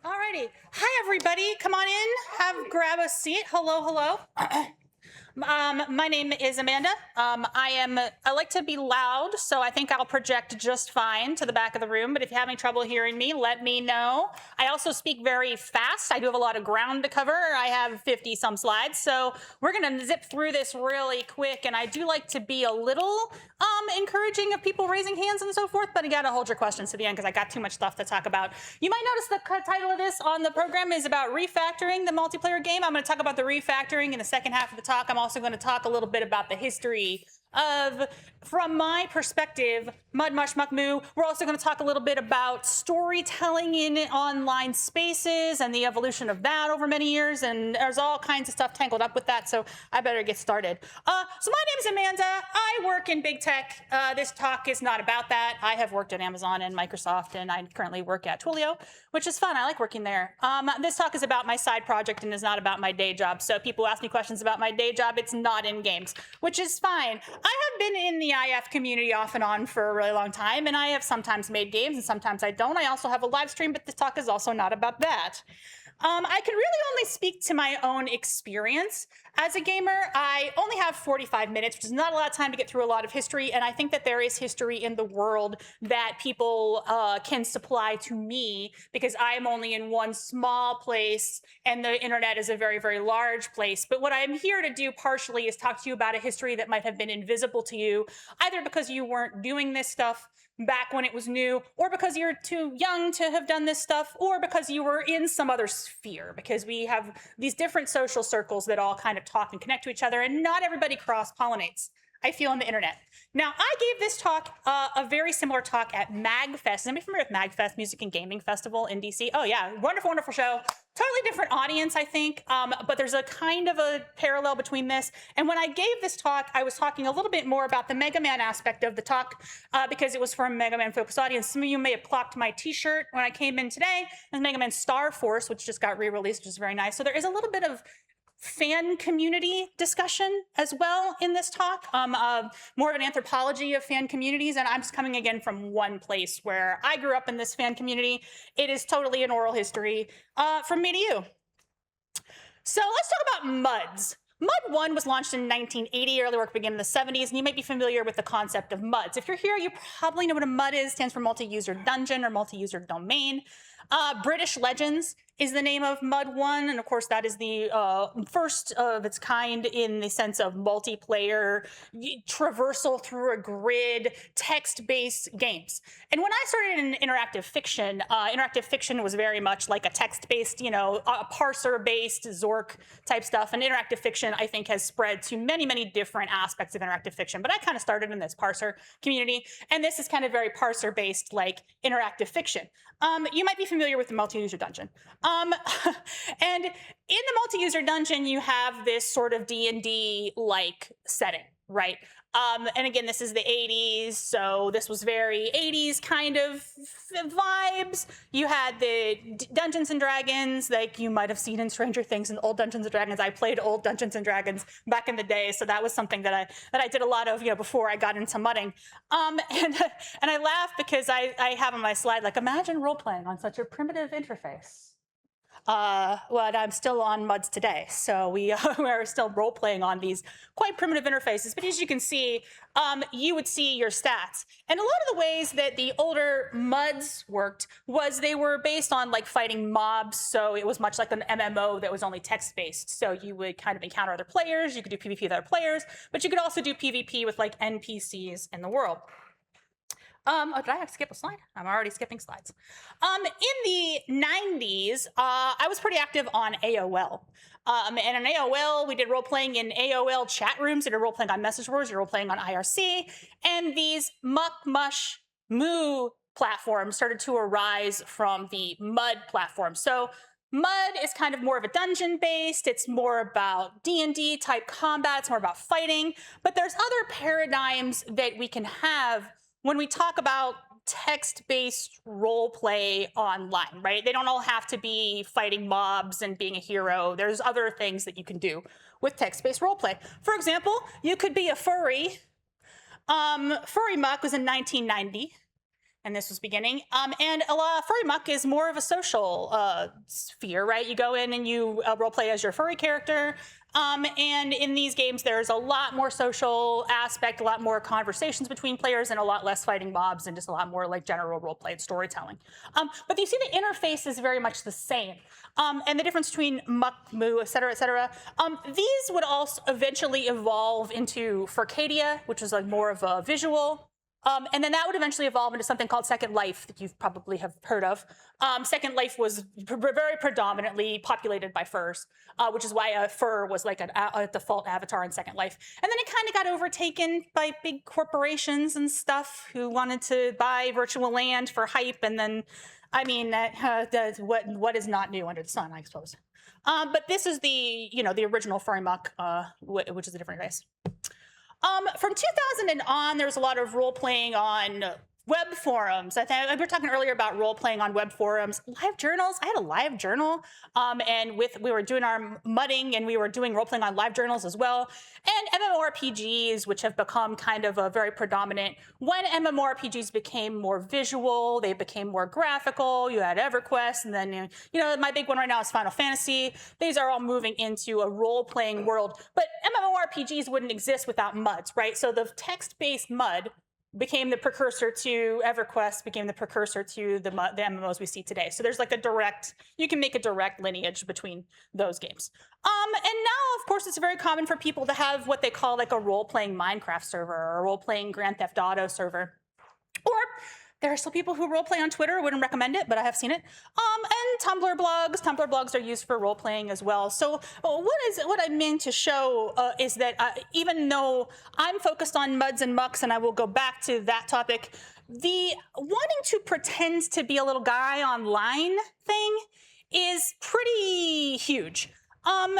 Alrighty. Hi, everybody. Come on in. Grab a seat. Hello, hello. My name is Amanda. I like to be loud, so I think I'll project just fine to the back of the room. But if you have any trouble hearing me, let me know. I also speak very fast. I do have a lot of ground to cover. I have 50 some slides, so we're gonna zip through this really quick. And I do like to be a little encouraging of people raising hands and so forth. But you gotta hold your questions to the end because I got too much stuff to talk about. You might notice the title of this on the program is about refactoring the multiplayer game. I'm going to talk about the refactoring in the second half of the talk. I'm also going to talk a little bit about the history of, from my perspective, MUD, MUSH, MUCK, MU. We're also going to talk a little bit about storytelling in online spaces and the evolution of that over many years. And there's all kinds of stuff tangled up with that, so I better get started. So my name's Amanda. I work in big tech. This talk is not about that. I have worked at Amazon and Microsoft, and I currently work at Twilio, which is fun. I like working there. This talk is about my side project and is not about my day job. So people ask me questions about my day job. It's not in games, which is fine. I have been in the IF community off and on for a really long time, and I have sometimes made games and sometimes I don't. I also have a live stream, but this talk is also not about that. I can really only speak to my own experience as a gamer. I only have 45 minutes, which is not a lot of time to get through a lot of history, and I think that there is history in the world that people can supply to me because I'm only in one small place and the internet is a very, very large place. But what I'm here to do partially is talk to you about a history that might have been invisible to you, either because you weren't doing this stuff back when it was new, or because you're too young to have done this stuff, or because you were in some other sphere, because we have these different social circles that all kind of talk and connect to each other, and not everybody cross-pollinates, I feel, on the internet. Now, I gave this talk, a very similar talk at MagFest. Is anybody familiar with MagFest, Music and Gaming Festival in DC? Oh yeah, wonderful, wonderful show. Totally different audience, I think, but there's a kind of a parallel between this. And when I gave this talk, I was talking a little bit more about the Mega Man aspect of the talk because it was for a Mega Man focused audience. Some of you may have clocked my t-shirt when I came in today. It's Mega Man Star Force, which just got re-released, which is very nice. So there is a little bit of fan community discussion as well in this talk, more of an anthropology of fan communities. And I'm just coming again from one place where I grew up in this fan community. It is totally an oral history from me to you. So let's talk about MUDs. MUD 1 was launched in 1980, early work began in the 70s, and you might be familiar with the concept of MUDs. If you're here, you probably know what a MUD is. It stands for multi-user dungeon or multi-user domain. British Legends is the name of MUD 1, and of course that is the first of its kind in the sense of multiplayer, traversal through a grid, text-based games. And when I started in interactive fiction was very much like a text-based, a parser-based Zork type stuff, and interactive fiction, I think, has spread to many, many different aspects of interactive fiction, but I kind of started in this parser community, and this is kind of very parser-based, like interactive fiction. You might be familiar with the multi-user dungeon. And in the multi-user dungeon, you have this sort of D&D-like setting, right? And again, this is the 80s, so this was very 80s kind of vibes. You had the Dungeons and Dragons, like you might have seen in Stranger Things and old Dungeons and Dragons. I played old Dungeons and Dragons back in the day, so that was something that I did a lot of, before I got into mudding. And I laugh because I have on my slide, like, imagine role-playing on such a primitive interface. Well, I'm still on MUDs today, so we are still role-playing on these quite primitive interfaces. But as you can see, you would see your stats. And a lot of the ways that the older MUDs worked was they were based on like fighting mobs, so it was much like an MMO that was only text-based. So you would kind of encounter other players, you could do PvP with other players, but you could also do PvP with like NPCs in the world. Oh, did I skip a slide? I'm already skipping slides. In the 90s, I was pretty active on AOL. And in AOL, we did role-playing in AOL chat rooms, we did role-playing on message boards, we did role-playing on IRC, and these MUCK, MUSH, MU platforms started to arise from the MUD platform. So MUD is kind of more of a dungeon-based, it's more about D&D type combat, it's more about fighting, but there's other paradigms that we can have when we talk about text-based role play online, right? They don't all have to be fighting mobs and being a hero. There's other things that you can do with text-based role play. For example, you could be a furry. Furry Muck was in 1990. and this was beginning. And furry muck is more of a social sphere, right? You go in and you role play as your furry character. And in these games, there's a lot more social aspect, a lot more conversations between players, and a lot less fighting mobs, and just a lot more like general role play and storytelling. But you see the interface is very much the same. And the difference between muck, moo, et cetera, et cetera. These would also eventually evolve into Furcadia, which is like more of a visual. And then that would eventually evolve into something called Second Life that you probably have heard of. Second Life was very predominantly populated by furs, which is why a fur was like a default avatar in Second Life. And then it kind of got overtaken by big corporations and stuff who wanted to buy virtual land for hype. And then, I mean, what is not new under the sun, I suppose. But this is the original furry muck, which is a different race. From 2000 and on, there was a lot of role-playing on web forums. I think we were talking earlier about role-playing on web forums. Live journals. I had a live journal, and we were doing our mudding, and we were doing role-playing on live journals as well. And MMORPGs, which have become kind of a very predominant. When MMORPGs became more visual, they became more graphical. You had EverQuest, and then my big one right now is Final Fantasy. These are all moving into a role-playing world. But MMORPGs wouldn't exist without MUDs, right? So the text-based MUD became the precursor to EverQuest, became the precursor to the MMOs we see today. So there's like you can make a direct lineage between those games. And now, of course, it's very common for people to have what they call like a role-playing Minecraft server or a role-playing Grand Theft Auto server. Or there are still people who role-play on Twitter. I wouldn't recommend it, but I have seen it. And Tumblr blogs. Tumblr blogs are used for role-playing as well. So what I mean to show is that even though I'm focused on MUDs and mucks, and I will go back to that topic, the wanting to pretend to be a little guy online thing is pretty huge. And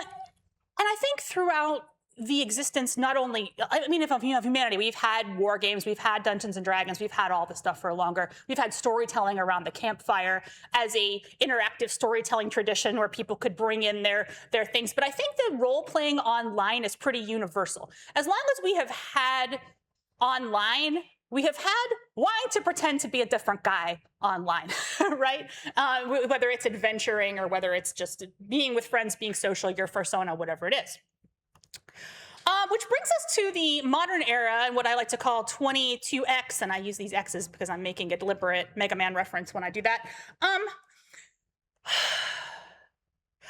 I think throughout the existence, not only, of humanity, we've had war games, we've had Dungeons and Dragons, we've had all this stuff for longer. We've had storytelling around the campfire as a interactive storytelling tradition where people could bring in their things. But I think the role-playing online is pretty universal. As long as we have had online, we have had wanting to pretend to be a different guy online, right? Whether it's adventuring or whether it's just being with friends, being social, your persona, whatever it is. Which brings us to the modern era and what I like to call 22X, and I use these X's because I'm making a deliberate Mega Man reference when I do that. I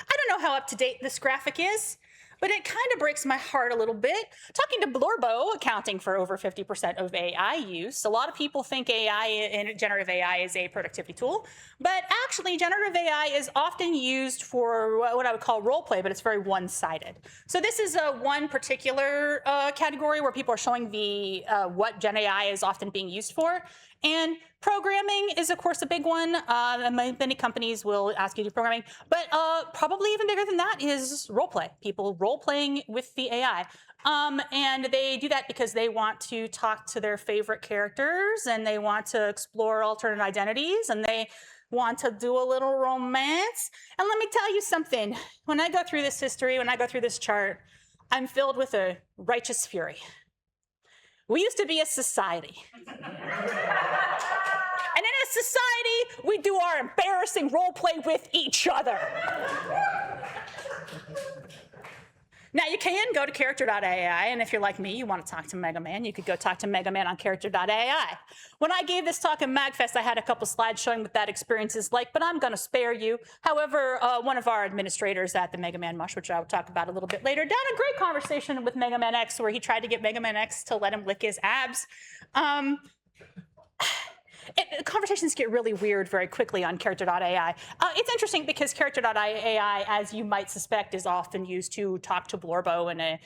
don't know how up-to-date this graphic is, but it kind of breaks my heart a little bit. Talking to Blorbo, accounting for over 50% of AI use. A lot of people think AI and generative AI is a productivity tool, but actually generative AI is often used for what I would call role play, but it's very one-sided. So this is one particular category where people are showing the what Gen AI is often being used for. And programming is, of course, a big one. And many companies will ask you to do programming. But probably even bigger than that is roleplay. People role-playing with the AI. And they do that because they want to talk to their favorite characters, and they want to explore alternate identities, and they want to do a little romance. And let me tell you something. When I go through this history, when I go through this chart, I'm filled with a righteous fury. We used to be a society. And in a society, we do our embarrassing role play with each other. Now, you can go to character.ai, and if you're like me, you want to talk to Mega Man, you could go talk to Mega Man on character.ai. When I gave this talk at MagFest, I had a couple slides showing what that experience is like, but I'm going to spare you. However, one of our administrators at the Mega Man MUSH, which I will talk about a little bit later, had a great conversation with Mega Man X where he tried to get Mega Man X to let him lick his abs. Conversations get really weird very quickly on character.ai. It's interesting because character.ai, as you might suspect, is often used to talk to Blorbo in a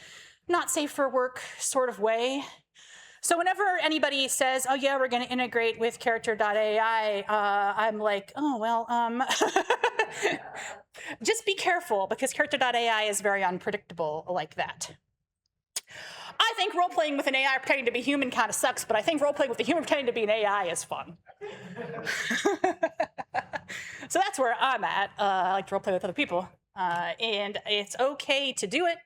not safe for work sort of way. So whenever anybody says, oh yeah, we're going to integrate with character.ai, I'm like, oh, well, just be careful because character.ai is very unpredictable like that. I think role-playing with an AI pretending to be human kind of sucks, but I think role-playing with a human pretending to be an AI is fun. So that's where I'm at. I like to role-play with other people, and it's okay to do it.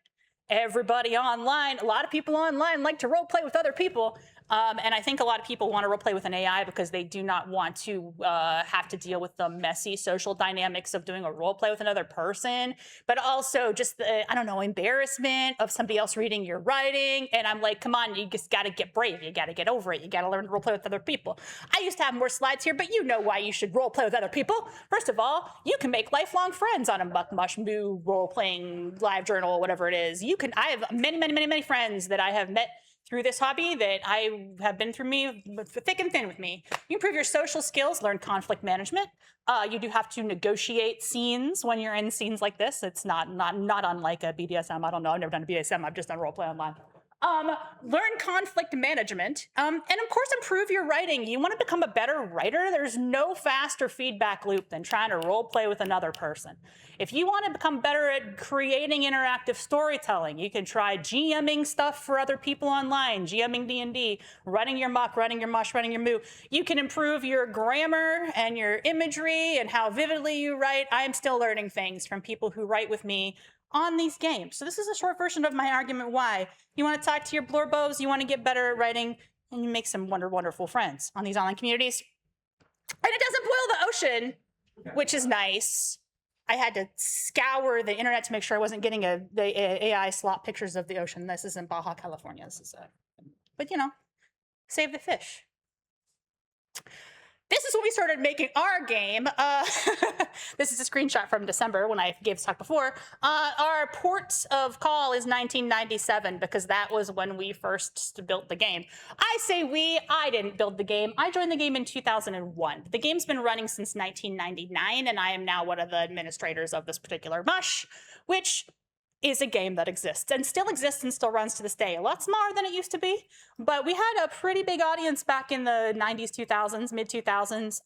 Everybody online, a lot of people online like to role-play with other people. And I think a lot of people want to roleplay with an AI because they do not want to have to deal with the messy social dynamics of doing a roleplay with another person, but also just the, I don't know, embarrassment of somebody else reading your writing. And I'm like, come on, you just got to get brave. You got to get over it. You got to learn to roleplay with other people. I used to have more slides here, but you know why you should roleplay with other people. First of all, you can make lifelong friends on a MUCK, MUSH, MU, role-playing, live journal, whatever it is. I have many friends that I have met through this hobby that I have been through me, thick and thin with me. You improve your social skills, learn conflict management. You do have to negotiate scenes when you're in scenes like this. It's not unlike a BDSM. I don't know, I've never done a BDSM, I've just done roleplay online. Learn conflict management, and of course improve your writing. You want to become a better writer? There's no faster feedback loop than trying to role play with another person. If you want to become better at creating interactive storytelling, you can try GMing stuff for other people online, GMing D&D, running your MUCK, running your MUSH, running your MU. You can improve your grammar and your imagery and how vividly you write. I'm still learning things from people who write with me on these games. So this is a short version of my argument why. You want to talk to your blurbos, you want to get better at writing, and you make some wonderful friends on these online communities. And it doesn't boil the ocean, which is nice. I had to scour the internet to make sure I wasn't getting the AI slop pictures of the ocean. This is in Baja, California. This is but you know, save the fish. This is when we started making our game. This is a screenshot from December when I gave this talk before. Our port of call is 1997 because that was when we first built the game. I say we, I didn't build the game. I joined the game in 2001. The game's been running since 1999, and I am now one of the administrators of this particular MUSH, which is a game that exists and still runs to this day. A lot smaller than it used to be, but we had a pretty big audience back in the 90s, 2000s, mid 2000s.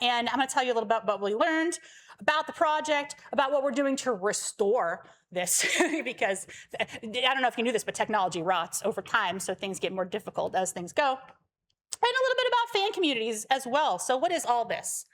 And I'm gonna tell you a little bit about what we learned about the project, about what we're doing to restore this, because I don't know if you knew this, but technology rots over time, so things get more difficult as things go. And a little bit about fan communities as well. So what is all this?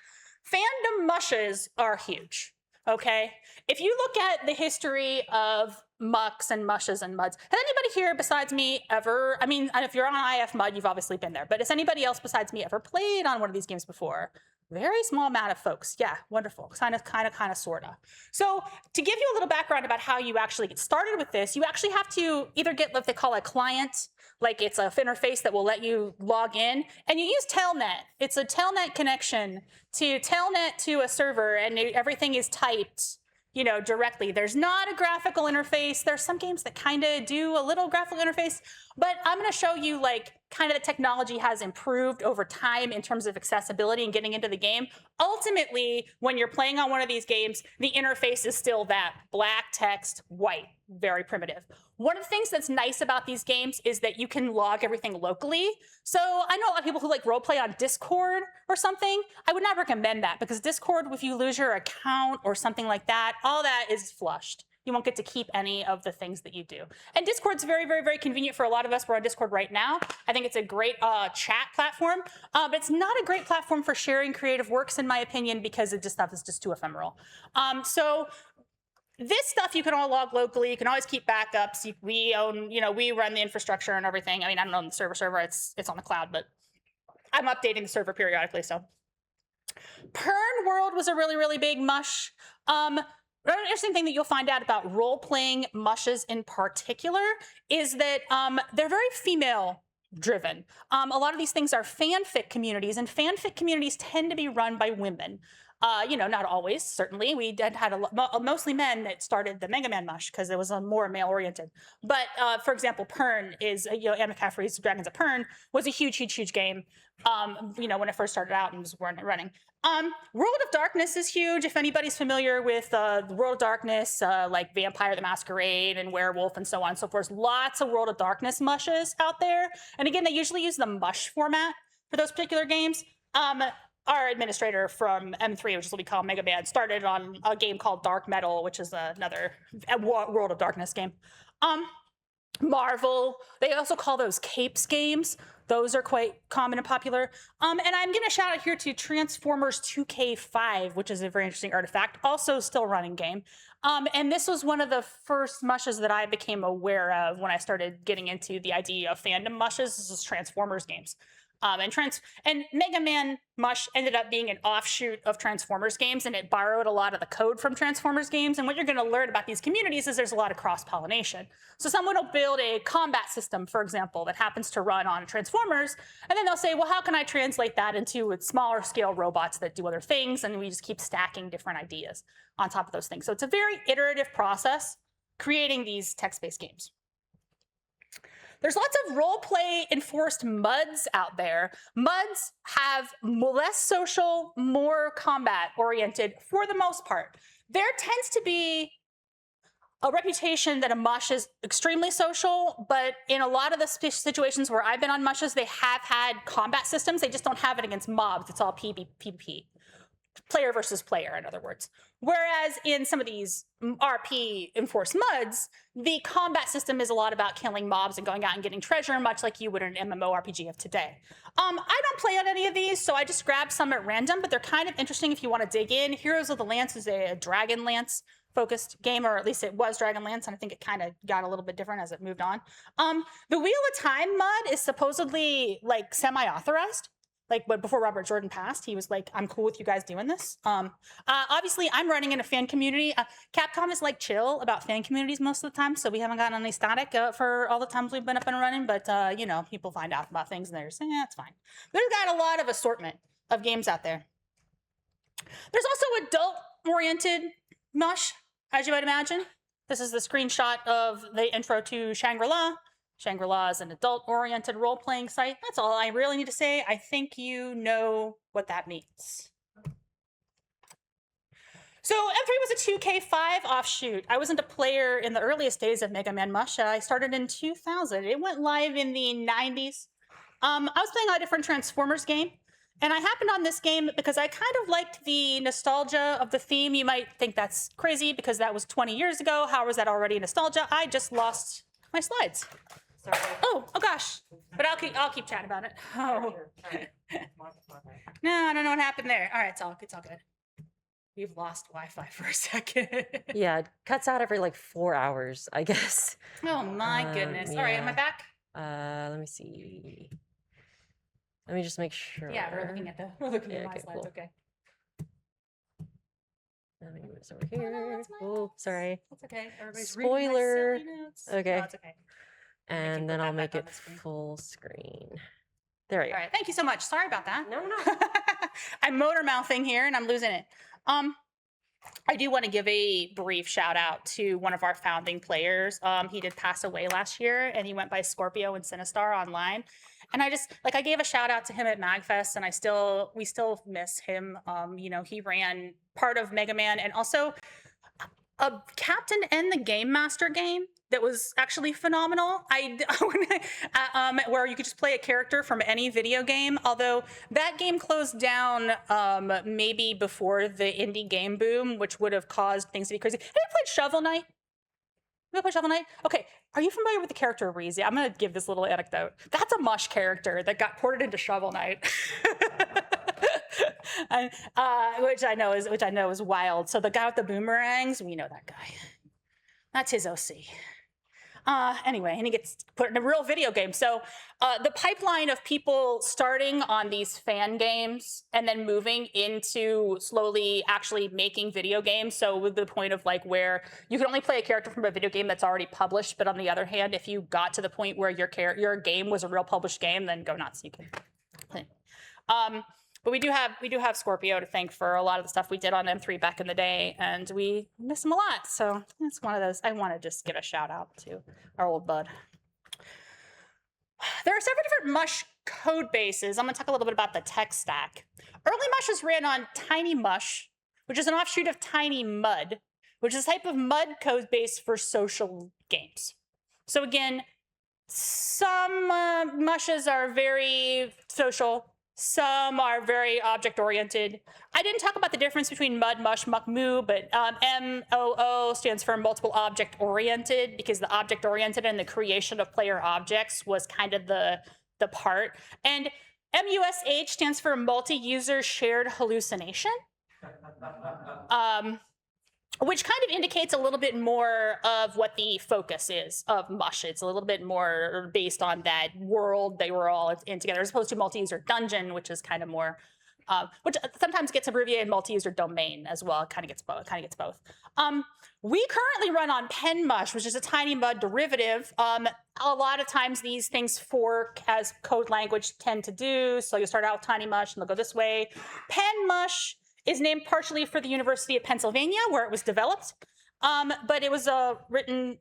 Fandom mushes are huge. Okay, if you look at the history of MUCKs and MUSHes and MUDs, has anybody here besides me ever, I mean, if you're on IF MUD, you've obviously been there, but has anybody else besides me ever played on one of these games before? Very small amount of folks. Yeah, wonderful. Kind of, sort of. So to give you a little background about how you actually get started with this, you actually have to either get what they call a client, like it's a interface that will let you log in, and you use Telnet. It's a Telnet connection to Telnet to a server, and everything is typed, you know, directly. There's not a graphical interface. There's some games that kind of do a little graphical interface, but I'm going to show you like kind of the technology has improved over time in terms of accessibility and getting into the game. Ultimately, when you're playing on one of these games, the interface is still that black text, white, very primitive. One of the things that's nice about these games is that you can log everything locally. So I know a lot of people who like roleplay on Discord or something. I would not recommend that because Discord, if you lose your account or something like that, all that is flushed. You won't get to keep any of the things that you do. And Discord's very convenient for a lot of us. We're on Discord right now. I think it's a great chat platform, but it's not a great platform for sharing creative works, in my opinion, because stuff is just too ephemeral. So this stuff you can all log locally. You can always keep backups. We own, you know, we run the infrastructure and everything. I mean, I don't own the server. It's on the cloud, but I'm updating the server periodically. So Pern World was a really big MUSH. Another interesting thing that you'll find out about role-playing MUSHes in particular is that they're very female-driven. A lot of these things are fanfic communities, and fanfic communities tend to be run by women. You know, not always, certainly. We had mostly men that started the Mega Man MUSH because it was more male-oriented. But for example, Pern is, you know, Anne McCaffrey's Dragons of Pern was a huge game, you know, when it first started out and was running. World of Darkness is huge. If anybody's familiar with the World of Darkness, like Vampire the Masquerade and Werewolf and so on and so forth, lots of World of Darkness mushes out there. And again, they usually use the MUSH format for those particular games. Our administrator from M3, which is what we call Mega Man, started on a game called Dark Metal, which is another World of Darkness game. Marvel, they also call those capes games. Those are quite common and popular. And I'm going to shout out here to Transformers 2K5, which is a very interesting artifact, also still running game. And this was one of the first mushes that I became aware of when I started getting into the idea of fandom mushes. This is Transformers games. And Mega Man Mush ended up being an offshoot of Transformers games, and it borrowed a lot of the code from Transformers games. And what you're going to learn about these communities is there's a lot of cross-pollination. So someone will build a combat system, for example, that happens to run on Transformers, and then they'll say, well, how can I translate that into smaller scale robots that do other things? And we just keep stacking different ideas on top of those things. So it's a very iterative process creating these text-based games. There's lots of role-play enforced MUDs out there. MUDs have less social, more combat-oriented for the most part. There tends to be a reputation that a mush is extremely social, but in a lot of the situations where I've been on mushes, they have had combat systems. They just don't have it against mobs. It's all PvP. Player versus player, in other words. Whereas in some of these RP enforced MUDs, the combat system is a lot about killing mobs and going out and getting treasure, much like you would in an MMORPG of today. I don't play on any of these, so I just grabbed some at random, but they're kind of interesting if you want to dig in. Heroes of the Lance is a Dragon Lance focused game, or at least it was Dragon Lance, and I think it kind of got a little bit different as it moved on. The Wheel of Time MUD is supposedly like semi-authorized. Like, but before Robert Jordan passed, he was like, I'm cool with you guys doing this. Obviously, I'm running in a fan community. Capcom is like chill about fan communities most of the time, so we haven't gotten any static for all the times we've been up and running, but, you know, people find out about things and they're saying, yeah, it's fine. There's got a lot of assortment of games out there. There's also adult-oriented mush, as you might imagine. This is the screenshot of the intro to Shangri-La. Shangri-La is an adult-oriented role-playing site. That's all I really need to say. I think you know what that means. So M3 was a 2K5 offshoot. I wasn't a player in the earliest days of Mega Man Mush. I started in 2000. It went live in the 90s. I was playing a different Transformers game, and I happened on this game because I kind of liked the nostalgia of the theme. You might think that's crazy because that was 20 years ago. How was that already nostalgia? I just lost my slides. Sorry. Oh gosh. But I'll keep chatting about it. Oh. No, I don't know what happened there. All right, it's all good. We've lost Wi-Fi for a second. Yeah, it cuts out every like 4 hours, I guess. Oh my goodness. Yeah. All right, am I back? Let me see. Let me just make sure. Yeah, we're looking at my okay, slides. cool. Okay. Let me move this over here. Oh, sorry. That's okay. Everybody's Spoiler. reading my silly notes. Okay. No, it's okay. And then put I'll that make back it on the screen. full screen. There we go. All right. Thank you so much. Sorry about that. No. I'm motor mouthing here and I'm losing it. I do want to give a brief shout out to one of our founding players. He did pass away last year and he went by Scorpio and Sinistar online. And I gave a shout out to him at MagFest and we still miss him. You know, he ran part of Mega Man and also a Captain and the Game Master game that was actually phenomenal. Where you could just play a character from any video game. Although that game closed down maybe before the indie game boom, which would have caused things to be crazy. Have you played Shovel Knight? You ever played Shovel Knight? Okay, are you familiar with the character Reezy? I'm gonna give this little anecdote. That's a Mush character that got ported into Shovel Knight. Which I know is wild. So the guy with the boomerangs, we know that guy. That's his OC. Anyway, and he gets put in a real video game. So the pipeline of people starting on these fan games and then moving into slowly actually making video games. So with the point of like where you can only play a character from a video game that's already published. But on the other hand, if you got to the point where your game was a real published game, then go nuts. You can play. But we do have Scorpio to thank for a lot of the stuff we did on M3 back in the day, and we miss him a lot. So it's one of those. I want to just give a shout out to our old bud. There are several different Mush code bases. I'm going to talk a little bit about the tech stack. Early Mushes ran on Tiny Mush, which is an offshoot of Tiny Mud, which is a type of MUD code base for social games. So again, some mushes are very social. Some are very object-oriented. I didn't talk about the difference between MUD, MUSH, MUCK, MU, but MOO stands for multiple object-oriented because the object-oriented and the creation of player objects was kind of the the part. And MUSH stands for multi-user shared hallucination, which kind of indicates a little bit more of what the focus is of MUSH. It's a little bit more based on that world they were all in together, as opposed to multi-user dungeon, which is kind of more, which sometimes gets abbreviated multi-user domain as well. It kind of gets both. We currently run on PenMush, which is a TinyMud derivative. A lot of times these things fork as code language tend to do. So you'll start out with TinyMush and they'll go this way. PenMush is named partially for the University of Pennsylvania, where it was developed. But it was written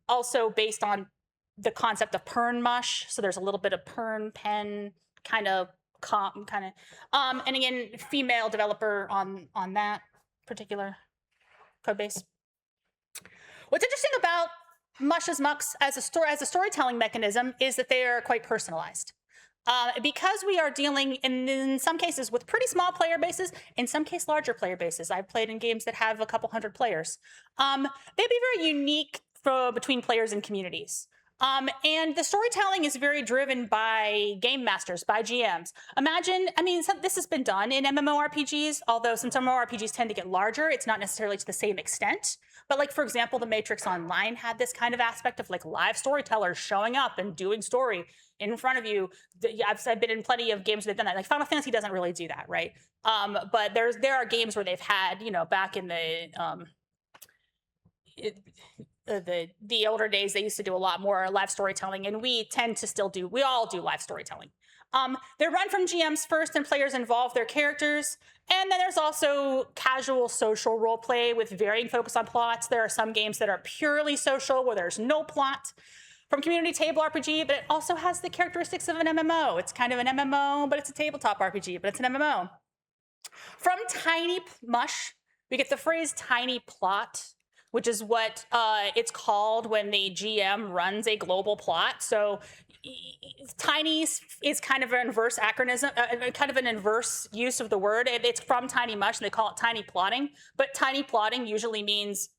also based on the concept of PernMush. So there's a little bit of Pen kind of, and again, female developer on that particular code base. What's interesting about MUSH's MUCKs as a storytelling mechanism is that they are quite personalized. Because we are dealing in some cases with pretty small player bases, in some cases larger player bases. I've played in games that have a couple hundred players. They'd be very unique between players and communities. And the storytelling is very driven by game masters, by GMs. This has been done in MMORPGs, although since MMORPGs tend to get larger, it's not necessarily to the same extent. But like, for example, the Matrix Online had this kind of aspect of like live storytellers showing up and doing story in front of you. I've been in plenty of games that have done that. Like Final Fantasy doesn't really do that, right? But there are games where they've had, back in the older days, they used to do a lot more live storytelling, and we all do live storytelling. They're run from GMs first, and players involve their characters. And then there's also casual social role play with varying focus on plots. There are some games that are purely social where there's no plot. From community table RPG, but it also has the characteristics of an MMO. It's kind of an MMO, but it's a tabletop RPG, but it's an MMO. From Tiny Mush, we get the phrase tiny plot, which is what it's called when the GM runs a global plot. So tiny is kind of an inverse acronym, kind of an inverse use of the word. It's from Tiny Mush, and they call it tiny plotting. But tiny plotting usually means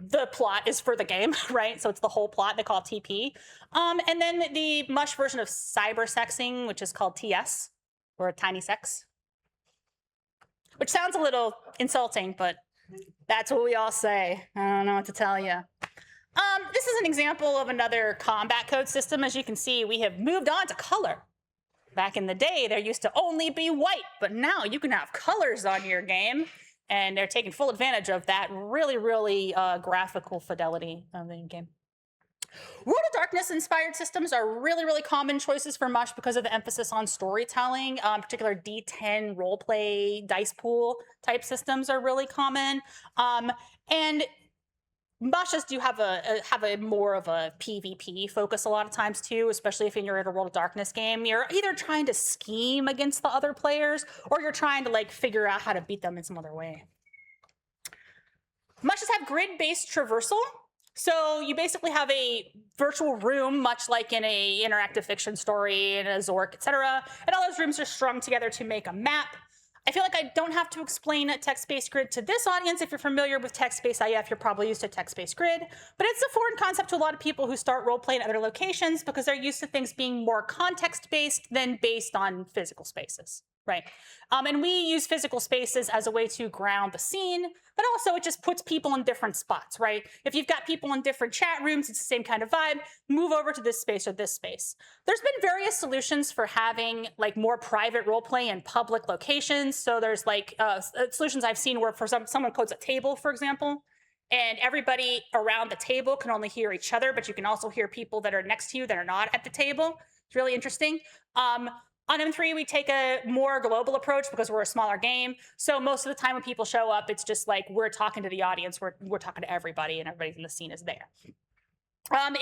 the plot is for the game, right? So it's the whole plot. They call it TP. And then the Mush version of cybersexing, which is called TS, or tiny sex, which sounds a little insulting, but that's what we all say. I don't know what to tell you. This is an example of another combat code system. As you can see, we have moved on to color. Back in the day, there used to only be white, but now you can have colors on your game, and they're taking full advantage of that really, really graphical fidelity of the game. World of Darkness inspired systems are really, really common choices for MUSH because of the emphasis on storytelling. Particular D10 roleplay dice pool type systems are really common. And MUSHs do have a more of a PvP focus a lot of times too, especially if you're in a World of Darkness game. You're either trying to scheme against the other players, or you're trying to like figure out how to beat them in some other way. MUSHs have grid-based traversal. So you basically have a virtual room, much like in a interactive fiction story, in a Zork, etc. And all those rooms are strung together to make a map. I feel like I don't have to explain a text-based grid to this audience. If you're familiar with text-based IF, you're probably used to text-based grid. But it's a foreign concept to a lot of people who start role-playing at other locations because they're used to things being more context-based than based on physical spaces, right? And we use physical spaces as a way to ground the scene, but also it just puts people in different spots, right? If you've got people in different chat rooms, it's the same kind of vibe. Move over to this space or this space. There's been various solutions for having like more private role play in public locations. So there's like solutions I've seen where for someone codes a table, for example, and everybody around the table can only hear each other, but you can also hear people that are next to you that are not at the table. It's really interesting. On M3, we take a more global approach because we're a smaller game. So most of the time when people show up, it's just like we're talking to the audience, we're talking to everybody, and everybody in the scene is there.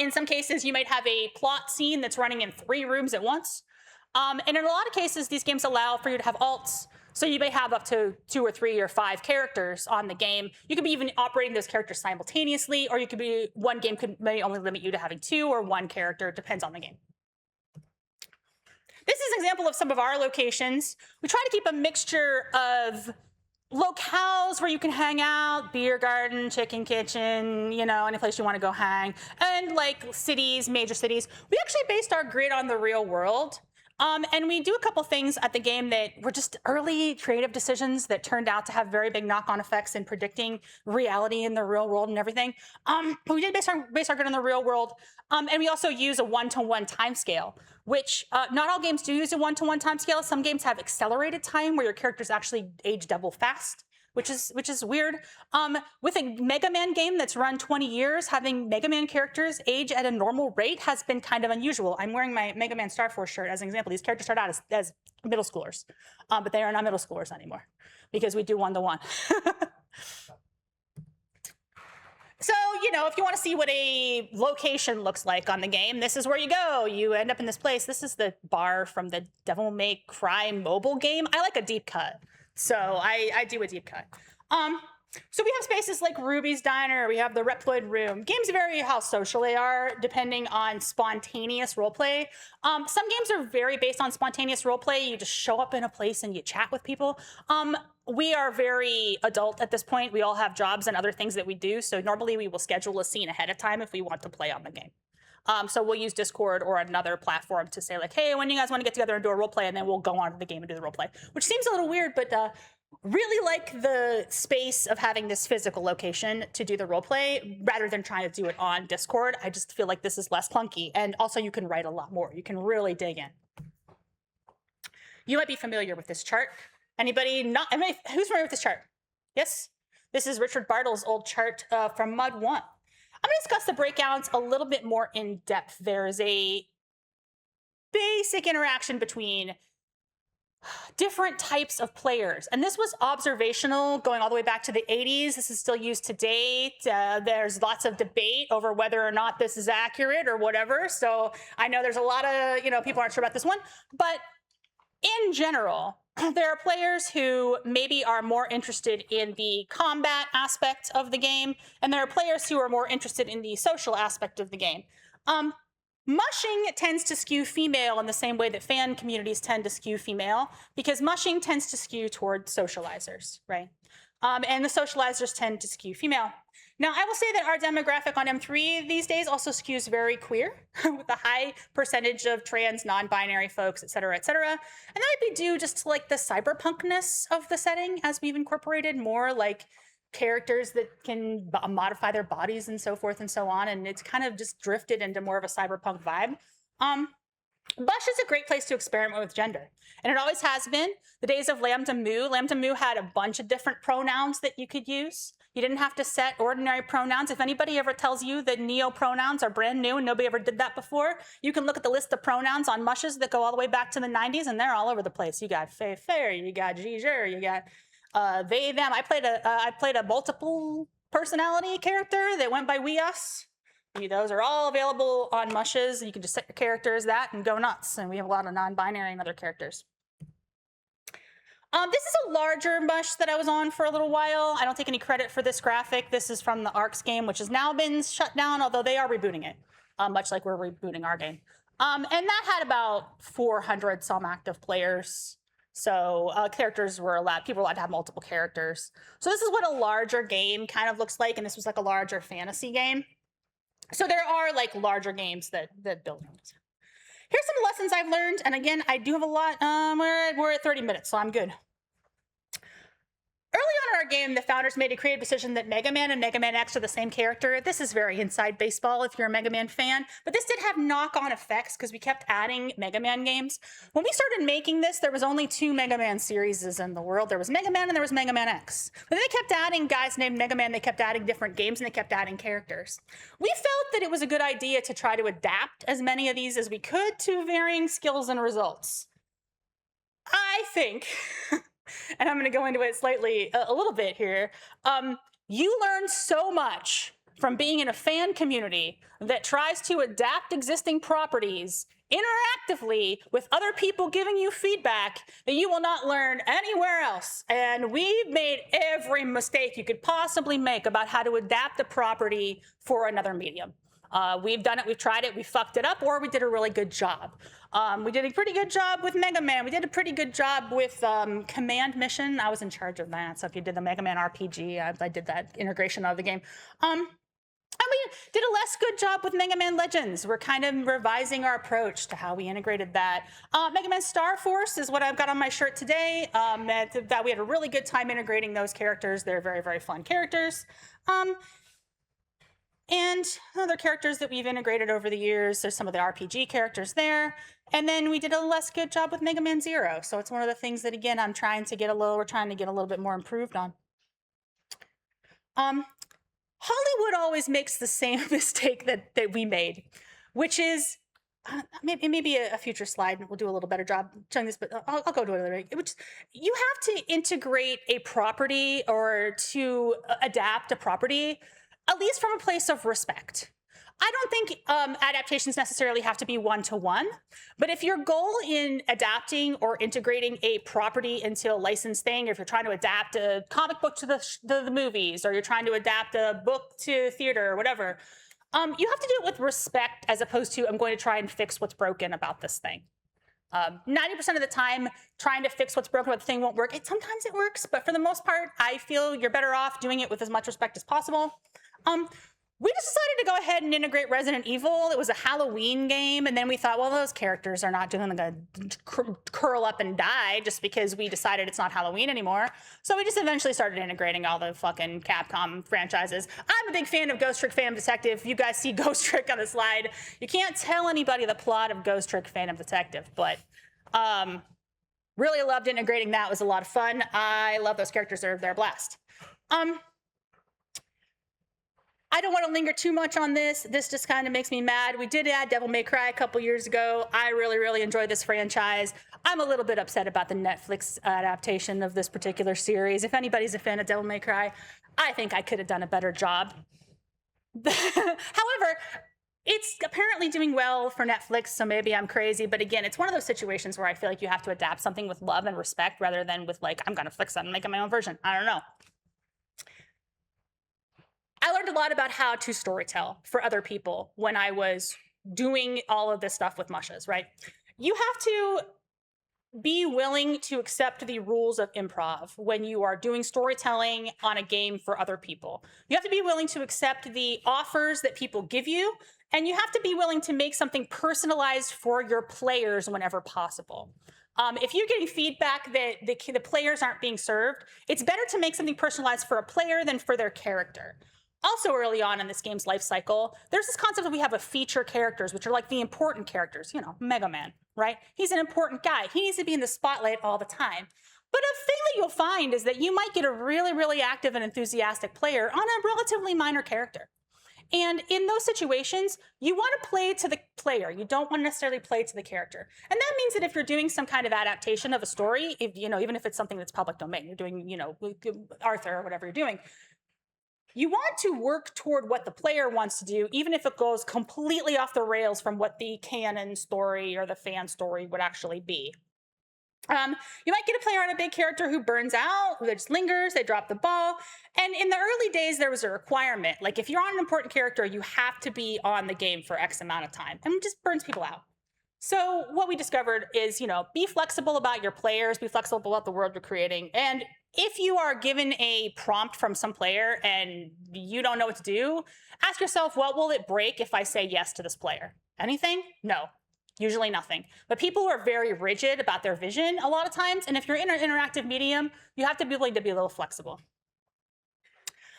In some cases, you might have a plot scene that's running in 3 rooms at once. And in a lot of cases, these games allow for you to have alts. So you may have up to 2 or 3 or 5 characters on the game. You could be even operating those characters simultaneously, or you could be, one game may only limit you to having 2 or 1 character, it depends on the game. This is an example of some of our locations. We try to keep a mixture of locales where you can hang out, beer garden, chicken kitchen, you know, any place you want to go hang, and like cities, major cities. We actually based our grid on the real world. And we do a couple things at the game that were just early creative decisions that turned out to have very big knock-on effects in predicting reality in the real world and everything. But we did base our good in the real world. And we also use a one-to-one timescale, which not all games do use a one-to-one timescale. Some games have accelerated time where your characters actually age double fast, which is weird. With a Mega Man game that's run 20 years, having Mega Man characters age at a normal rate has been kind of unusual. I'm wearing my Mega Man Star Force shirt as an example. These characters start out as middle schoolers, but they are not middle schoolers anymore because we do one-to-one. So, you know, if you want to see what a location looks like on the game, this is where you go. You end up in this place. This is the bar from the Devil May Cry mobile game. I like a deep cut. So I do a deep cut. So we have spaces like Ruby's Diner. We have the Reploid Room. Games vary how social they are depending on spontaneous roleplay. Some games are very based on spontaneous roleplay. You just show up in a place and you chat with people. We are very adult at this point. We all have jobs and other things that we do. So normally we will schedule a scene ahead of time if we want to play on the game. So we'll use Discord or another platform to say like, hey, when do you guys want to get together and do a role play? And then we'll go on to the game and do the role play, which seems a little weird, but really like the space of having this physical location to do the role play rather than trying to do it on Discord. I just feel like this is less clunky. And also you can write a lot more. You can really dig in. You might be familiar with this chart. Anybody not? Who's familiar with this chart? Yes? This is Richard Bartle's old chart from Mud 1. I'm going to discuss the breakdowns a little bit more in depth. There is a basic interaction between different types of players. And this was observational going all the way back to the 80s. This is still used to date. There's lots of debate over whether or not this is accurate or whatever. So I know there's a lot of, people aren't sure about this one. But in general, there are players who maybe are more interested in the combat aspect of the game, and there are players who are more interested in the social aspect of the game. Mushing tends to skew female in the same way that fan communities tend to skew female, because mushing tends to skew toward socializers, right? And the socializers tend to skew female. Now, I will say that our demographic on M3 these days also skews very queer, with a high percentage of trans, non-binary folks, et cetera, et cetera. And that might be due just to like the cyberpunkness of the setting, as we've incorporated more like characters that can modify their bodies and so forth and so on. And it's kind of just drifted into more of a cyberpunk vibe. MUSH is a great place to experiment with gender. And it always has been. The days of Lambda Mu had a bunch of different pronouns that you could use. You didn't have to set ordinary pronouns. If anybody ever tells you that neo-pronouns are brand new and nobody ever did that before, you can look at the list of pronouns on MUSHes that go all the way back to the 90s, and they're all over the place. You got Fay Fair, you got Giger, you got they, them. I played a multiple personality character that went by we, us. Those are all available on MUSHes. You can just set your character as that and go nuts. And we have a lot of non-binary and other characters. This is a larger MUSH that I was on for a little while. I don't take any credit for this graphic. This is from the ARX game, which has now been shut down, although they are rebooting it, much like we're rebooting our game. And that had about 400 some active players. So characters were allowed, people were allowed to have multiple characters. So this is what a larger game kind of looks like, and this was like a larger fantasy game. So there are like larger games that build on this. Here's some lessons I've learned, and again, I do have a lot. We're at 30 minutes, so I'm good. Early on in our game, the founders made a creative decision that Mega Man and Mega Man X are the same character. This is very inside baseball if you're a Mega Man fan, but this did have knock-on effects because we kept adding Mega Man games. When we started making this, there was only 2 Mega Man series in the world. There was Mega Man and there was Mega Man X. But they kept adding guys named Mega Man, they kept adding different games, and they kept adding characters. We felt that it was a good idea to try to adapt as many of these as we could to varying skills and results. I think... and I'm going to go into it slightly, a little bit here. You learn so much from being in a fan community that tries to adapt existing properties interactively with other people giving you feedback that you will not learn anywhere else. And we've made every mistake you could possibly make about how to adapt a property for another medium. We've done it, we've tried it, we fucked it up, or we did a really good job. We did a pretty good job with Mega Man. We did a pretty good job with Command Mission. I was in charge of that. So if you did the Mega Man RPG, I did that integration of the game. And did a less good job with Mega Man Legends. We're kind of revising our approach to how we integrated that. Mega Man Star Force is what I've got on my shirt today. That we had a really good time integrating those characters. They're very, very fun characters. And other characters that we've integrated over the years. There's some of the RPG characters there. And then we did a less good job with Mega Man Zero. So it's one of the things that, again, we're trying to get a little bit more improved on. Hollywood always makes the same mistake that we made, which is, maybe a future slide, we'll do a little better job showing this, but I'll go to it another way. Which, you have to integrate a property or to adapt a property, at least from a place of respect. I don't think adaptations necessarily have to be one-to-one, but if your goal in adapting or integrating a property into a licensed thing, or if you're trying to adapt a comic book to the movies, or you're trying to adapt a book to theater or whatever, you have to do it with respect as opposed to, I'm going to try and fix what's broken about this thing. 90% of the time, trying to fix what's broken about the thing won't work. Sometimes it works, but for the most part, I feel you're better off doing it with as much respect as possible. We just decided to go ahead and integrate Resident Evil. It was a Halloween game, and then we thought, well, those characters are not going to curl up and die just because we decided it's not Halloween anymore. So we just eventually started integrating all the fucking Capcom franchises. I'm a big fan of Ghost Trick Phantom Detective. You guys see Ghost Trick on the slide. You can't tell anybody the plot of Ghost Trick Phantom Detective, but really loved integrating that. It was a lot of fun. I love those characters. They're a blast. I don't want to linger too much on this. This just kind of makes me mad. We did add Devil May Cry a couple years ago. I really, really enjoy this franchise. I'm a little bit upset about the Netflix adaptation of this particular series. If anybody's a fan of Devil May Cry, I think I could have done a better job. However, it's apparently doing well for Netflix, so maybe I'm crazy. But again, it's one of those situations where I feel like you have to adapt something with love and respect rather than with like, I'm going to fix that and make it my own version. I don't know. I learned a lot about how to storytell for other people when I was doing all of this stuff with mushes, right? You have to be willing to accept the rules of improv when you are doing storytelling on a game for other people. You have to be willing to accept the offers that people give you, and you have to be willing to make something personalized for your players whenever possible. If you're getting feedback that the players aren't being served, it's better to make something personalized for a player than for their character. Also early on in this game's life cycle, there's this concept that we have of feature characters, which are like the important characters, you know, Mega Man, right? He's an important guy. He needs to be in the spotlight all the time. But a thing that you'll find is that you might get a really, really active and enthusiastic player on a relatively minor character. And in those situations, you want to play to the player. You don't want to necessarily play to the character. And that means that if you're doing some kind of adaptation of a story, even if it's something that's public domain, you're doing, Arthur or whatever you're doing, you want to work toward what the player wants to do, even if it goes completely off the rails from what the canon story or the fan story would actually be. You might get a player on a big character who burns out, who just lingers, they drop the ball. And in the early days, there was a requirement. Like, if you're on an important character, you have to be on the game for X amount of time. And it just burns people out. So what we discovered is, be flexible about your players, be flexible about the world you're creating. And if you are given a prompt from some player and you don't know what to do, ask yourself, what will it break if I say yes to this player? Anything? No. Usually nothing. But people are very rigid about their vision a lot of times. And if you're in an interactive medium, you have to be willing to be a little flexible.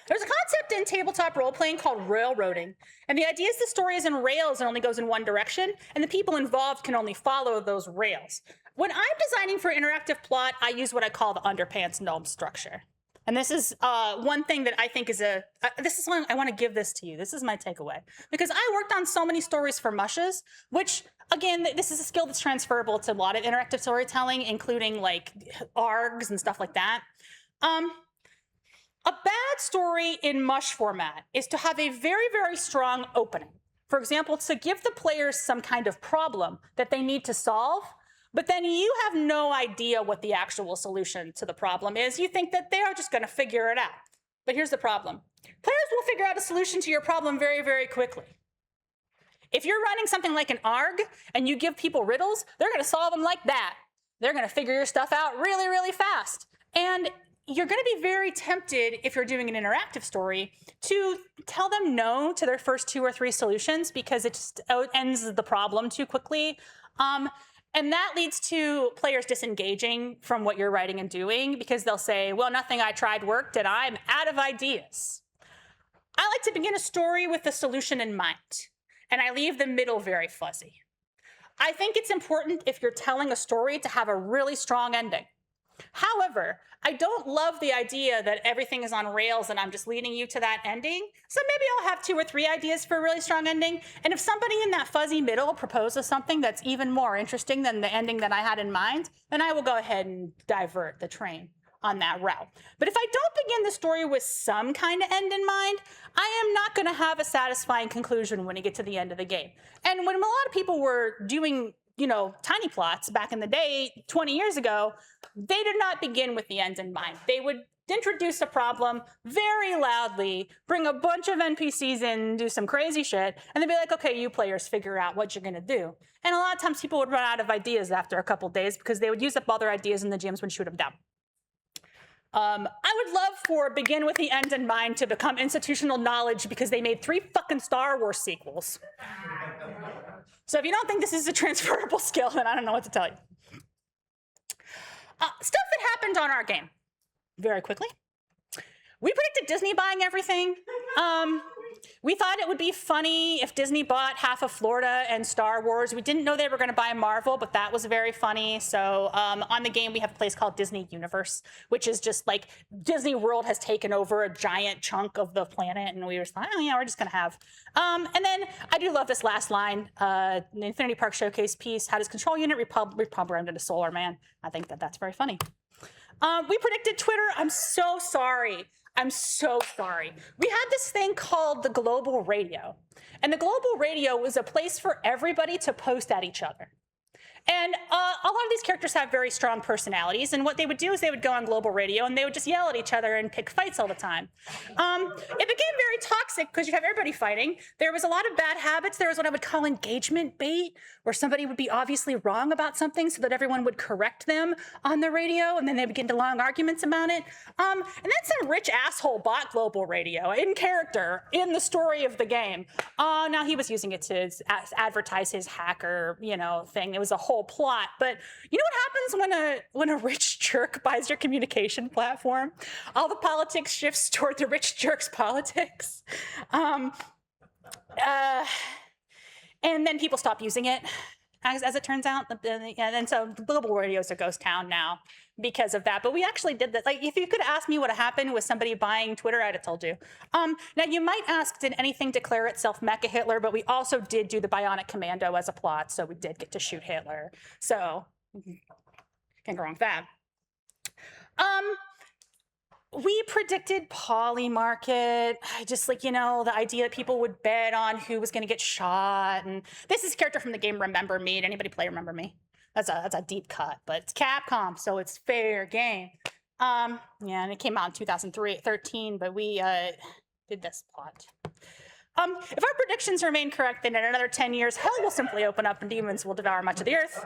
There's a concept in tabletop role-playing called railroading. And the idea is the story is in rails and only goes in one direction, and the people involved can only follow those rails. When I'm designing for interactive plot, I use what I call the underpants gnome structure. And this is one thing that I think is this is one I want to give this to you. This is my takeaway. Because I worked on so many stories for mushes, which, again, this is a skill that's transferable to a lot of interactive storytelling, including like ARGs and stuff like that. A bad story in mush format is to have a very, very strong opening. For example, to give the players some kind of problem that they need to solve, but then you have no idea what the actual solution to the problem is. You think that they're just going to figure it out. But here's the problem. Players will figure out a solution to your problem very, very quickly. If you're running something like an ARG and you give people riddles, they're going to solve them like that. They're going to figure your stuff out really, really fast. And you're going to be very tempted, if you're doing an interactive story, to tell them no to their first 2 or 3 solutions because it just ends the problem too quickly. And that leads to players disengaging from what you're writing and doing because they'll say, well, nothing I tried worked and I'm out of ideas. I like to begin a story with the solution in mind, and I leave the middle very fuzzy. I think it's important if you're telling a story to have a really strong ending. However, I don't love the idea that everything is on rails and I'm just leading you to that ending. So maybe I'll have 2 or 3 ideas for a really strong ending. And if somebody in that fuzzy middle proposes something that's even more interesting than the ending that I had in mind, then I will go ahead and divert the train on that route. But if I don't begin the story with some kind of end in mind, I am not going to have a satisfying conclusion when you get to the end of the game. And when a lot of people were doing tiny plots back in the day, 20 years ago, they did not begin with the end in mind. They would introduce a problem very loudly, bring a bunch of NPCs in, do some crazy shit, and they'd be like, okay, you players figure out what you're gonna do. And a lot of times people would run out of ideas after a couple days because they would use up all their ideas and the GMs would shoot them down. I would love for begin with the end in mind to become institutional knowledge because they made 3 fucking Star Wars sequels. So if you don't think this is a transferable skill, then I don't know what to tell you. Stuff that happened on our game, very quickly. We predicted Disney buying everything. We thought it would be funny if Disney bought half of Florida and Star Wars. We didn't know they were going to buy Marvel, but that was very funny. So on the game, we have a place called Disney Universe, which is just like Disney World has taken over a giant chunk of the planet. And we were just like, oh, yeah, we're just going to have. And then I do love this last line, the Infinity Park Showcase piece. How does Control Unit reprogram into Solar Man? I think that's very funny. We predicted Twitter. I'm so sorry. I'm so sorry. We had this thing called the global radio. And the global radio was a place for everybody to post at each other. And a lot of these characters have very strong personalities, and what they would do is they would go on global radio and they would just yell at each other and pick fights all the time. It became very toxic because you'd have everybody fighting. There was a lot of bad habits. There was what I would call engagement bait, where somebody would be obviously wrong about something so that everyone would correct them on the radio, and then they would get into long arguments about it. And then some rich asshole bought global radio in character in the story of the game. Now he was using it to advertise his hacker, thing. It was a whole plot. But you know what happens when a rich jerk buys your communication platform? All the politics shifts toward the rich jerk's politics. And then people stop using it, as it turns out. And so global radio is a ghost town now because of that. But we actually did that. Like, if you could ask me what happened with somebody buying Twitter, I'd have told you. Now, you might ask, did anything declare itself Mecha Hitler? But we also did do the Bionic Commando as a plot, so we did get to shoot Hitler. So, can't go wrong with that. We predicted Polymarket. I just the idea that people would bet on who was going to get shot. And this is a character from the game Remember Me. Did anybody play Remember Me? That's a deep cut, but it's Capcom, so it's fair game. Yeah, and it came out in 2013, but we did this plot. If our predictions remain correct, then in another 10 years, hell will simply open up and demons will devour much of the earth,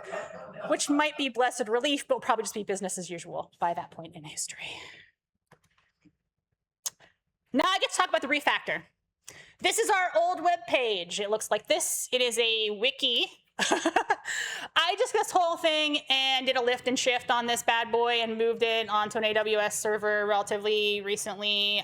which might be blessed relief, but will probably just be business as usual by that point in history. Now I get to talk about the refactor. This is our old web page. It looks like this. It is a wiki. I just this whole thing and did a lift and shift on this bad boy and moved it onto an AWS server relatively recently.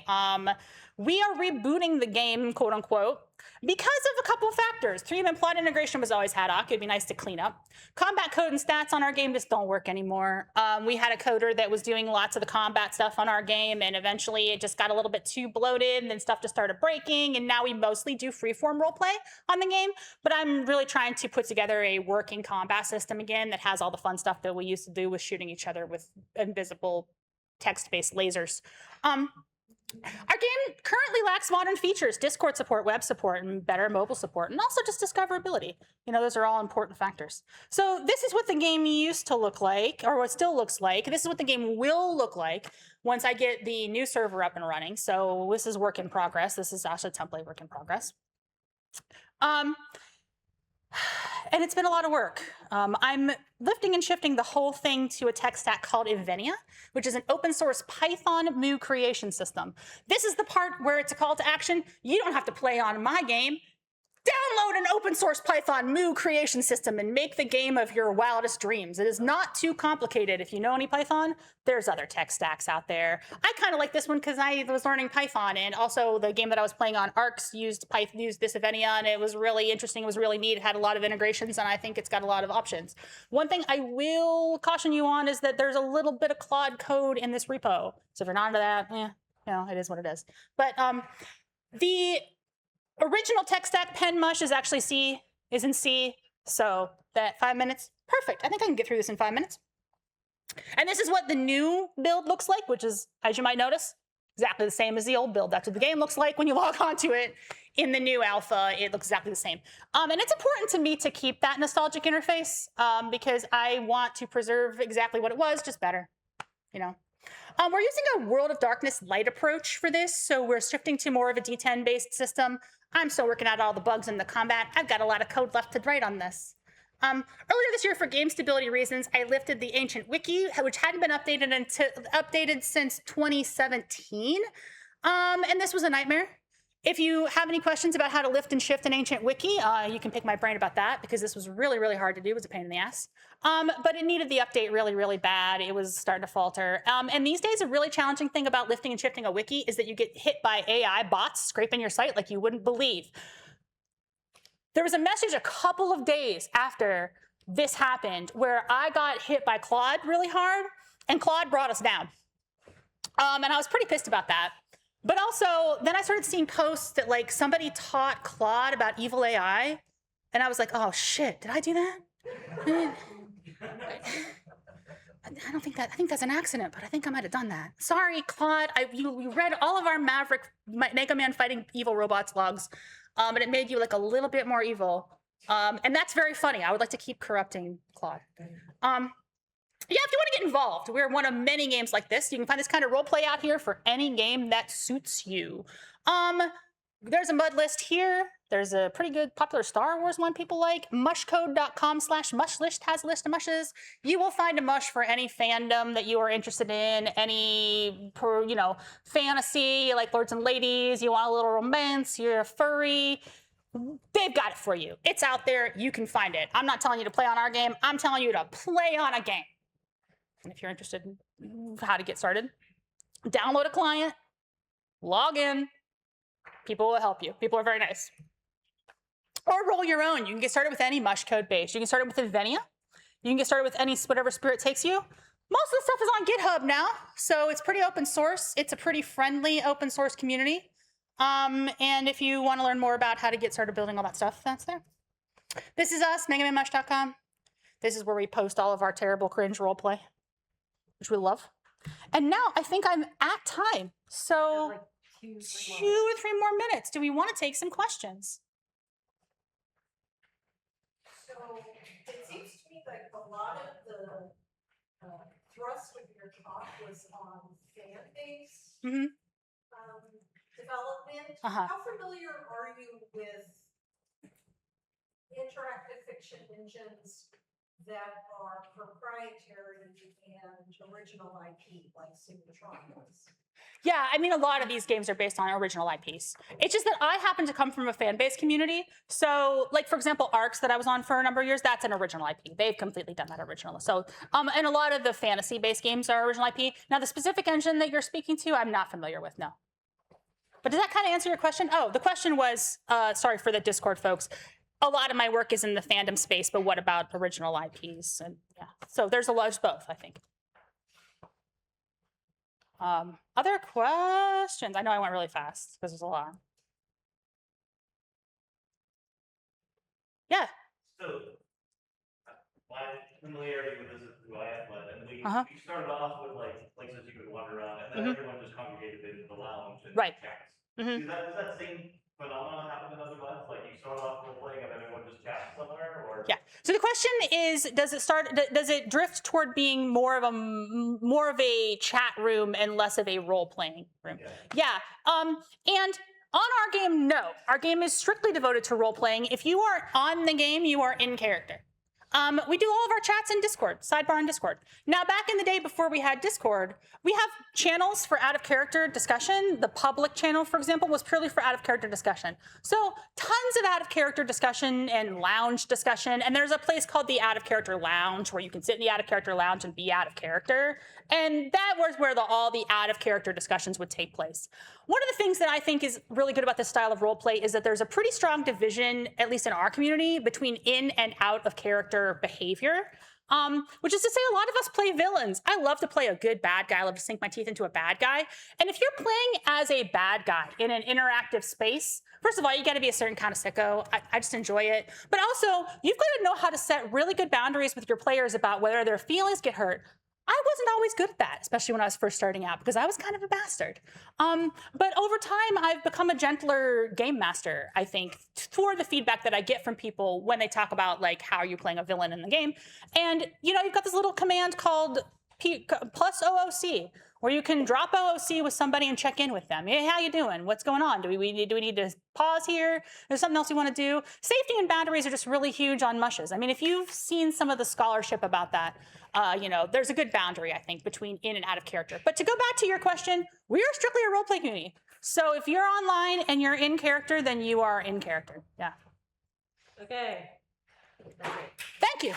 We are rebooting the game, quote unquote, because of a couple of factors. Stream and plot integration was always ad hoc. It'd be nice to clean up. Combat code and stats on our game just don't work anymore. We had a coder that was doing lots of the combat stuff on our game, and eventually it just got a little bit too bloated, and then stuff just started breaking, and now we mostly do freeform roleplay on the game. But I'm really trying to put together a working combat system again that has all the fun stuff that we used to do with shooting each other with invisible text-based lasers. Our game currently lacks modern features, Discord support, web support, and better mobile support, and also just discoverability. Those are all important factors. So this is what the game used to look like, or what still looks like. This is what the game will look like once I get the new server up and running. So this is work in progress. This is actually a template work in progress. And it's been a lot of work. I'm lifting and shifting the whole thing to a tech stack called Evenia, which is an open source Python MU creation system. This is the part where it's a call to action. You don't have to play on my game. Download an open source Python MU creation system and make the game of your wildest dreams. It is not too complicated. If you know any Python, there's other tech stacks out there. I kind of like this one because I was learning Python, and also the game that I was playing on ARCs used this Evenia, and it was really interesting. It was really neat. It had a lot of integrations, and I think it's got a lot of options. One thing I will caution you on is that there's a little bit of Claude code in this repo. So if you're not into that, it is what it is. But the original tech stack, MUSH, is actually in C, so that 5 minutes, perfect. I think I can get through this in 5 minutes. And this is what the new build looks like, which is, as you might notice, exactly the same as the old build. That's what the game looks like when you log onto it. In the new alpha, it looks exactly the same. And it's important to me to keep that nostalgic interface because I want to preserve exactly what it was, just better, We're using a World of Darkness light approach for this, so we're shifting to more of a D10-based system. I'm still working out all the bugs in the combat. I've got a lot of code left to write on this. Earlier this year, for game stability reasons, I lifted the ancient wiki, which hadn't been updated since 2017, and this was a nightmare. If you have any questions about how to lift and shift an ancient wiki, you can pick my brain about that, because this was really, really hard to do. It was a pain in the ass. But it needed the update really, really bad. It was starting to falter. And these days, a really challenging thing about lifting and shifting a wiki is that you get hit by AI bots scraping your site like you wouldn't believe. There was a message a couple of days after this happened where I got hit by Claude really hard, and Claude brought us down. And I was pretty pissed about that. But also, then I started seeing posts that somebody taught Claude about evil AI, and I was like, oh shit, did I do that? I don't think that, I think that's an accident, but I think I might have done that. Sorry, Claude, you read all of our Maverick Mega Man fighting evil robots logs, and it made you a little bit more evil. And that's very funny. I would like to keep corrupting Claude. Yeah, if you want to get involved, we're one of many games like this. You can find this kind of role play out here for any game that suits you. There's a mud list here. There's a pretty good popular Star Wars one people like. Mushcode.com/mushlist has a list of mushes. You will find a mush for any fandom that you are interested in, any, fantasy, like Lords and Ladies, you want a little romance, you're a furry. They've got it for you. It's out there. You can find it. I'm not telling you to play on our game. I'm telling you to play on a game. And if you're interested in how to get started, download a client, log in. People will help you. People are very nice. Or roll your own. You can get started with any mush code base. You can start it with Evenia. You can get started with any whatever spirit takes you. Most of the stuff is on GitHub now, so it's pretty open source. It's a pretty friendly open source community. And if you want to learn more about how to get started building all that stuff, that's there. This is us, MegaManMush.com. This is where we post all of our terrible cringe roleplay, which we love. And now I think I'm at time. So 2 or 3 more minutes. Do we want to take some questions? So it seems to me like a lot of the thrust of your talk was on fan base development. How familiar are you with interactive fiction engines that are proprietary and original IP, like Sigmatron was? Yeah, I mean, a lot of these games are based on original IPs. It's just that I happen to come from a fan-based community. So, for example, ARCs that I was on for a number of years, that's an original IP. They've completely done that original. So, and a lot of the fantasy-based games are original IP. Now, the specific engine that you're speaking to, I'm not familiar with, no. But does that kind of answer your question? Oh, the question was, sorry for the Discord folks, a lot of my work is in the fandom space, but what about original IPs? And yeah, so there's both, I think. Other questions? I know I went really fast because there's a lot. Yeah. So, my familiarity with this is who I am, and we started off with places you could wander around, and then everyone just congregated in the lounge and chats. Does that same phenomenon happen in other labs? Like you start off role playing and everyone just chats somewhere, or? Yeah. So the question is, does it drift toward being more of a chat room and less of a role playing room? Okay. Yeah. And on our game, no. Our game is strictly devoted to role playing. If you are on the game, you are in character. We do all of our chats in Discord, sidebar in Discord. Now, back in the day before we had Discord, we have channels for out-of-character discussion. The public channel, for example, was purely for out-of-character discussion. So tons of out-of-character discussion and lounge discussion. And there's a place called the out-of-character lounge where you can sit in the out-of-character lounge and be out of character. And that was where all the out-of-character discussions would take place. One of the things that I think is really good about this style of roleplay is that there's a pretty strong division, at least in our community, between in and out of character behavior. Which is to say, a lot of us play villains. I love to play a good bad guy. I love to sink my teeth into a bad guy. And if you're playing as a bad guy in an interactive space, first of all, you got to be a certain kind of sicko. I just enjoy it. But also, you've got to know how to set really good boundaries with your players about whether their feelings get hurt. I wasn't always good at that, especially when I was first starting out, because I was kind of a bastard. But over time, I've become a gentler game master, I think, for the feedback that I get from people when they talk about, like, how you're playing a villain in the game. And, you know, you've got this little command called plus OOC, where you can drop OOC with somebody and check in with them. Hey, how you doing? What's going on? Do we need to pause here? There's something else you want to do? Safety and boundaries are just really huge on mushes. I mean, if you've seen some of the scholarship about that, you know, there's a good boundary, I think, between in and out of character. But to go back to your question, we are strictly a roleplay community. So if you're online and you're in character, then you are in character. Yeah. Okay. Thank you.